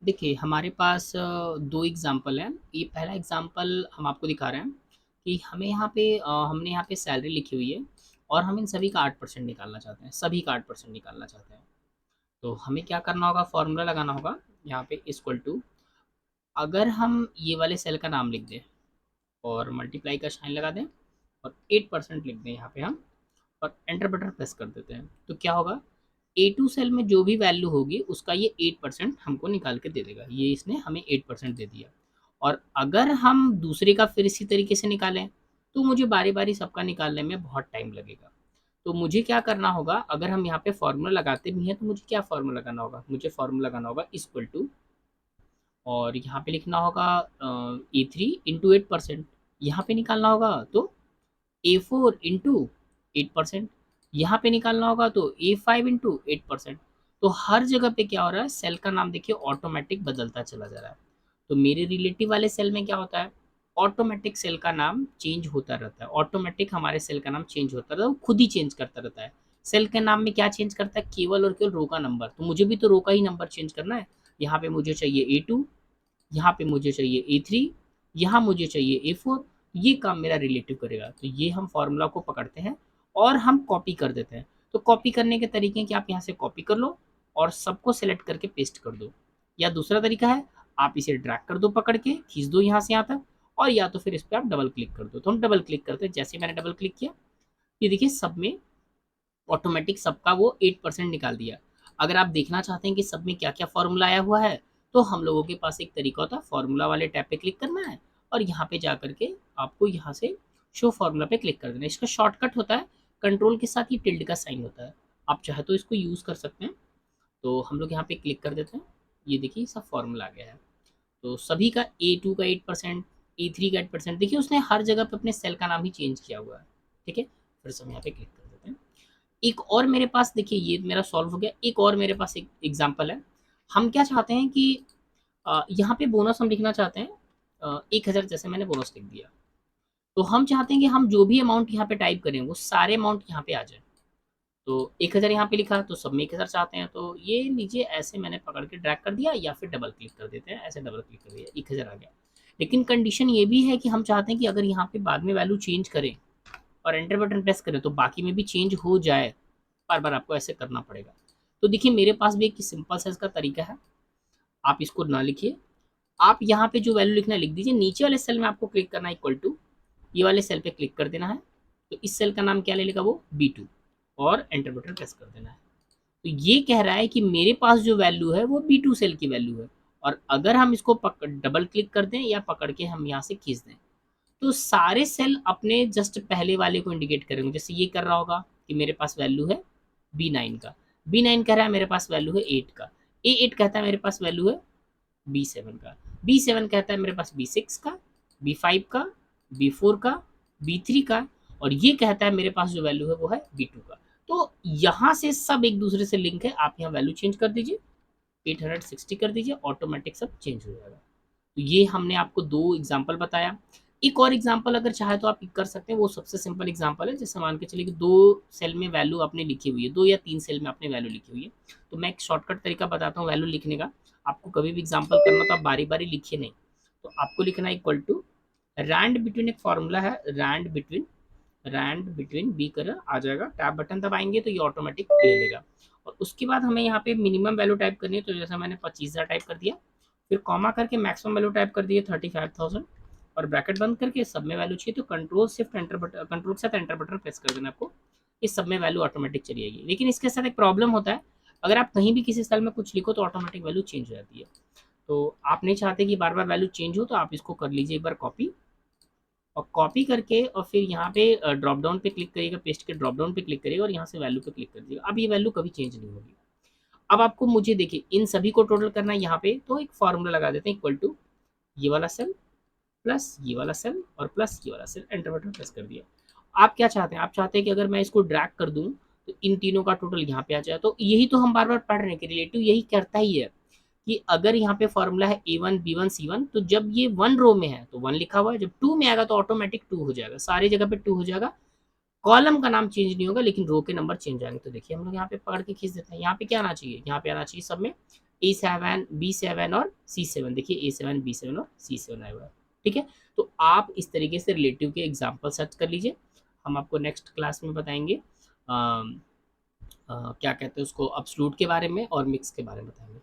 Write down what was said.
देखिए, हमारे पास 2 एग्ज़ाम्पल हैं। ये पहला एग्ज़ाम्पल हम आपको दिखा रहे हैं कि हमें यहाँ पे हमने यहाँ पे सैलरी लिखी हुई है और हम इन सभी का 8% निकालना चाहते हैं, सभी का 8% निकालना चाहते हैं। तो हमें क्या करना होगा, फ़ॉर्मूला लगाना होगा यहाँ पे इक्वल टू, अगर हम ये वाले सेल का नाम लिख दें और मल्टीप्लाई का साइन लगा दें और 8% लिख दें यहाँ पे हम, और एंटर बटन प्रेस कर देते हैं, तो क्या होगा, A2 सेल में जो भी वैल्यू होगी उसका ये 8% हमको निकाल के दे देगा। ये इसने हमें 8% दे दिया। और अगर हम दूसरे का फिर इसी तरीके से निकालें, तो मुझे बारी-बारी सबका निकालने में बहुत टाइम लगेगा। तो मुझे क्या करना होगा, अगर हम यहाँ पे फ़ॉर्मूला लगाते भी हैं, तो मुझे क्या फ़ॉर्मूला लगाना होगा? मुझे फ़ॉर्मूला लगाना होगा इक्वल टू, और यहाँ पे लिखना होगा A3 इंटू 8%। यहाँ पे निकालना होगा तो A4 इंटू 8%। यहाँ पे निकालना होगा तो A5 इंटू 8%। तो हर जगह पे क्या हो रहा है, सेल का नाम देखिए ऑटोमेटिक बदलता चला जा रहा है। तो मेरे रिलेटिव वाले सेल में क्या होता है, ऑटोमेटिक सेल का नाम चेंज होता रहता है। ऑटोमेटिक हमारे सेल का नाम चेंज होता रहता है, वो खुद ही चेंज करता रहता है। सेल के नाम में क्या चेंज करता है, केवल और केवल रो का नंबर। तो मुझे भी तो रो का ही नंबर चेंज करना है। यहाँ पे मुझे चाहिए A2, यहाँ पे मुझे चाहिए A3, यहाँ मुझे चाहिए A4। ये काम मेरा रिलेटिव करेगा। तो ये हम फॉर्मूला को पकड़ते हैं और हम कॉपी कर देते हैं। तो कॉपी करने के तरीके हैं कि आप यहाँ से कॉपी कर लो और सबको सेलेक्ट करके पेस्ट कर दो, या दूसरा तरीका है, आप इसे ड्रैग कर दो, पकड़ के खींच दो यहाँ से यहाँ तक, और या तो फिर इस पर आप डबल क्लिक कर दो। तो हम डबल क्लिक करते हैं। जैसे मैंने डबल क्लिक किया, ये देखिए सब में ऑटोमेटिक सबका वो 8% निकाल दिया। अगर आप देखना चाहते हैं कि सब में क्या क्या फॉर्मूला आया हुआ है, तो हम लोगों के पास एक तरीका होता है, फॉर्मूला वाले टैब पे क्लिक करना है और यहाँ पे जा करके आपको यहाँ से शो फॉर्मूला पे क्लिक कर देना है। इसका शॉर्टकट होता है, कंट्रोल के साथ ही टिल्ड का साइन होता है। आप चाहे तो इसको यूज़ कर सकते हैं। तो हम लोग यहाँ पे क्लिक कर देते हैं। ये देखिए सब फॉर्मूला आ गया है। तो सभी का A2 का 8%, A3 का 8%, देखिए उसने हर जगह पे अपने सेल का नाम ही चेंज किया हुआ है। ठीक है, फिर से हम यहाँ पे क्लिक कर देते हैं। एक और मेरे पास देखिए, ये मेरा सॉल्व हो गया। एक और मेरे पास एक एग्जांपल है। हम क्या चाहते हैं कि यहाँ पे बोनस हम लिखना चाहते हैं 1000, जैसे मैंने बोनस लिख दिया। तो हम चाहते हैं कि हम जो भी अमाउंट यहाँ पे टाइप करें वो सारे अमाउंट यहाँ पे आ जाए। तो 1000 यहाँ पे लिखा, तो सब में 1000 चाहते हैं, तो ये लीजिए ऐसे मैंने पकड़ के ड्रैग कर दिया, या फिर डबल क्लिक कर देते हैं, ऐसे डबल क्लिक कर दिया, 1000 आ गया। लेकिन कंडीशन ये भी है कि हम चाहते हैं कि अगर यहाँ पे बाद में वैल्यू चेंज करें और एंटर बटन प्रेस करें तो बाकी में भी चेंज हो जाए, बार बार आपको ऐसे करना पड़ेगा। तो देखिए मेरे पास भी एक सिंपल सा इसका तरीका है। आप इसको ना लिखिए, आप यहाँ पे जो वैल्यू लिखना है लिख दीजिए। नीचे वाले सेल में आपको क्लिक करना है इक्वल टू, ये वाले सेल पे क्लिक कर देना है। तो इस सेल का नाम क्या ले लेगा, वो B2, और एंटर बटन प्रेस कर देना है। तो ये कह रहा है कि मेरे पास जो वैल्यू है वो B2 सेल की वैल्यू है। और अगर हम इसको डबल क्लिक कर दें या पकड़ के हम यहाँ से खींच दें, तो सारे सेल अपने जस्ट पहले वाले को इंडिकेट करेंगे। जैसे ये कर रहा होगा कि मेरे पास वैल्यू है B9 का, B9 कह रहा है मेरे पास वैल्यू है 8 का, A8 कहता है मेरे पास वैल्यू है B7 का, B7 कहता है मेरे पास B6 का, B5 का, B4 का, B3 का, और ये कहता है मेरे पास जो वैल्यू है वो है B2 का। तो यहाँ से सब एक दूसरे से लिंक है। आप यहाँ वैल्यू चेंज कर दीजिए, 860 कर दीजिए, ऑटोमेटिक सब चेंज हो जाएगा। तो ये हमने आपको 2 एग्ज़ाम्पल बताया। एक और एग्ज़ाम्पल अगर चाहे तो आप कर सकते हैं, वो सबसे सिंपल एग्ज़ाम्पल है। जैसे मान के चलिए कि 2 सेल में वैल्यू आपने लिखी हुई है, 2 या 3 सेल में आपने वैल्यू लिखी हुई है। तो मैं एक शॉर्टकट तरीका बताता हूँ वैल्यू लिखने का। आपको कभी भी एग्ज़ाम्पल करना तो आप बारी-बारी लिखिए नहीं। तो आपको लिखना है इक्वल टू रैंड बिटवीन, एक फ़ॉर्मूला है रैंड बिटवीन बी कर आ जाएगा, टैब बटन दबाएँगे तो ये ऑटोमेटिक ले लेगा। और उसके बाद हमें यहाँ पे मिनिमम वैल्यू टाइप करनी है, तो जैसे मैंने 25,000 टाइप कर दिया, फिर कॉमा करके मैक्सिमम वैल्यू टाइप कर दिए 35,000, और ब्रैकेट बंद करके सब में वैल्यू चाहिए तो control shift enter button, control के साथ एंटर बटन प्रेस कर देना आपको। इस सब में वैल्यू ऑटोमेटिक चली जाएगी। लेकिन इसके साथ एक प्रॉब्लम होता है, अगर आप कहीं भी किसी सेल में कुछ लिखो तो ऑटोमेटिक वैल्यू चेंज हो जाती है। तो आप नहीं चाहते कि बार बार वैल्यू चेंज हो, तो आप इसको कर लीजिए एक बार कॉपी, और कॉपी करके और फिर यहाँ पे ड्रॉप डाउन पे क्लिक करिएगा, पेस्ट के ड्रॉप डाउन पे क्लिक करिएगा और यहाँ से वैल्यू पे क्लिक कर दीजिएगा। अब ये वैल्यू कभी चेंज नहीं होगी। अब आपको मुझे देखिए इन सभी को टोटल करना है यहाँ पे, तो एक फॉर्मूला लगा देते हैं इक्वल टू ये वाला सेल प्लस ये वाला सेल और प्लस ये वाला सेल, एंटर बटन प्रेस कर दिया। आप क्या चाहते हैं, आप चाहते हैं कि अगर मैं इसको ड्रैग कर दूं तो इन तीनों का टोटल यहाँ पे आ जाए। तो यही तो हम बार बार पढ़ रहे हैं कि रिलेटिव यही करता ही है कि अगर यहाँ पे फॉर्मूला है A1 B1 C1, तो जब ये 1 रो में है तो 1 लिखा हुआ है, जब 2 में आएगा तो ऑटोमेटिक 2 हो जाएगा, सारी जगह पे 2 हो जाएगा। कॉलम का नाम चेंज नहीं होगा लेकिन रो के नंबर चेंज आएंगे। तो देखिए हम लोग यहाँ पे पकड़ के खींच देते हैं। यहाँ पे क्या आना चाहिए, यहाँ पे आना चाहिए सब में A7, B7 और C7, देखिए A7, B7 और C7 आया हुआ है। ठीक है, तो आप इस तरीके से रिलेटिव के एग्जाम्पल सर्च कर लीजिए। हम आपको नेक्स्ट क्लास में बताएंगे क्या कहते हैं उसको, अब्सोल्यूट के बारे में और मिक्स के बारे में बताएंगे।